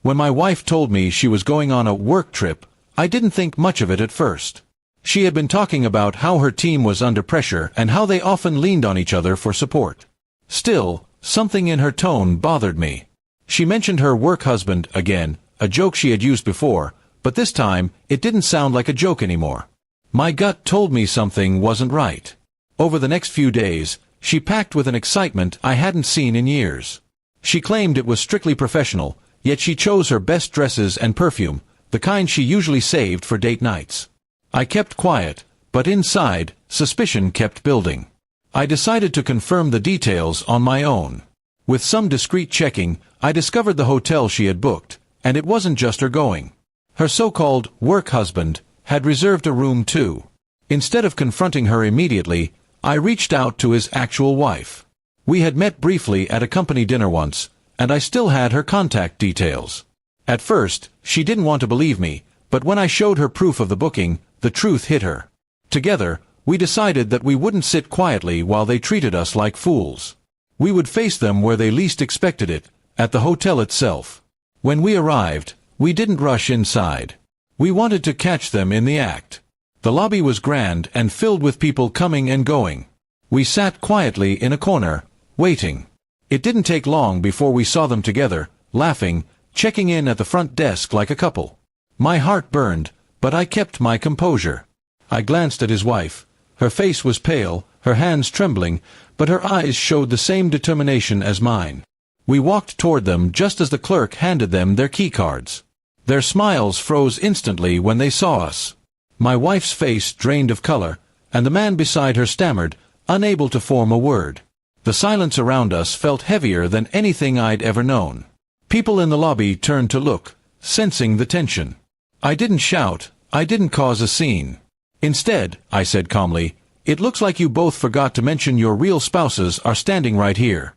When my wife told me she was going on a work trip, I didn't think much of it at first. She had been talking about how her team was under pressure and how they often leaned on each other for support. Still, something in her tone bothered me. She mentioned her work husband again, a joke she had used before, but this time, it didn't sound like a joke anymore. My gut told me something wasn't right. Over the next few days, she packed with an excitement I hadn't seen in years. She claimed it was strictly professional, yet she chose her best dresses and perfume, the kind she usually saved for date nights. I kept quiet, but inside, suspicion kept building. I decided to confirm the details on my own. With some discreet checking, I discovered the hotel she had booked, and it wasn't just her going. Her so-called work husband had reserved a room too. Instead of confronting her immediately, I reached out to his actual wife. We had met briefly at a company dinner once, and I still had her contact details. At first, she didn't want to believe me, but when I showed her proof of the booking, the truth hit her. Together, we decided that we wouldn't sit quietly while they treated us like fools. We would face them where they least expected it, at the hotel itself. When we arrived, we didn't rush inside. We wanted to catch them in the act. The lobby was grand and filled with people coming and going. We sat quietly in a corner, waiting. It didn't take long before we saw them together, laughing, checking in at the front desk like a couple. My heart burned, but I kept my composure. I glanced at his wife. Her face was pale, her hands trembling, but her eyes showed the same determination as mine. We walked toward them just as the clerk handed them their key cards. Their smiles froze instantly when they saw us. My wife's face drained of color, and the man beside her stammered, unable to form a word. The silence around us felt heavier than anything I'd ever known. People in the lobby turned to look, sensing the tension. I didn't shout, I didn't cause a scene. Instead, I said calmly, "It looks like you both forgot to mention your real spouses are standing right here."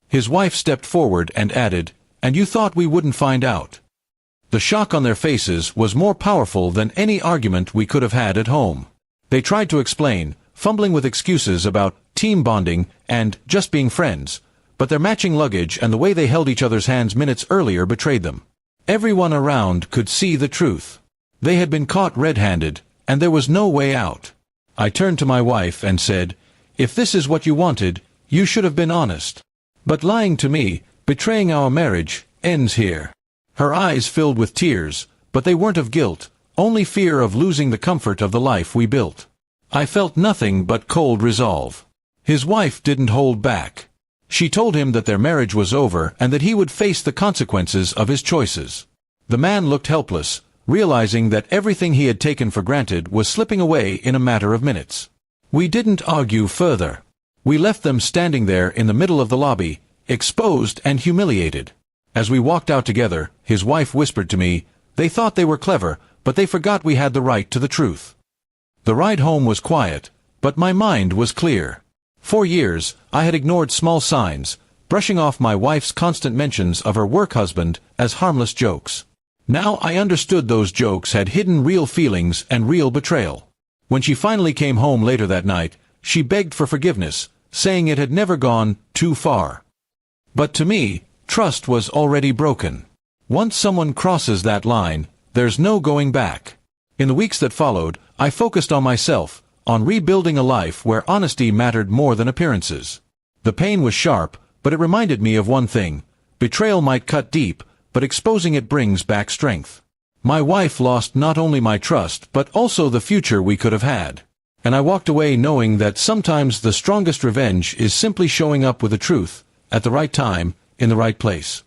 His wife stepped forward and added, "And you thought we wouldn't find out." The shock on their faces was more powerful than any argument we could have had at home. They tried to explain, fumbling with excuses about team bonding and just being friends, but their matching luggage and the way they held each other's hands minutes earlier betrayed them. Everyone around could see the truth. They had been caught red-handed, and there was no way out. I turned to my wife and said, "If this is what you wanted, you should have been honest. But lying to me, betraying our marriage, ends here." Her eyes filled with tears, but they weren't of guilt, only fear of losing the comfort of the life we built. I felt nothing but cold resolve. His wife didn't hold back. She told him that their marriage was over and that he would face the consequences of his choices. The man looked helpless, realizing that everything he had taken for granted was slipping away in a matter of minutes. We didn't argue further. We left them standing there in the middle of the lobby, exposed and humiliated. As we walked out together, his wife whispered to me, "They thought they were clever, but they forgot we had the right to the truth." The ride home was quiet, but my mind was clear. For years, I had ignored small signs, brushing off my wife's constant mentions of her work husband as harmless jokes. Now I understood those jokes had hidden real feelings and real betrayal. When she finally came home later that night, she begged for forgiveness, saying it had never gone too far. But to me, trust was already broken. Once someone crosses that line, there's no going back. In the weeks that followed, I focused on myself, on rebuilding a life where honesty mattered more than appearances. The pain was sharp, but it reminded me of one thing: betrayal might cut deep, but exposing it brings back strength. My wife lost not only my trust, but also the future we could have had. And I walked away knowing that sometimes the strongest revenge is simply showing up with the truth, at the right time, in the right place.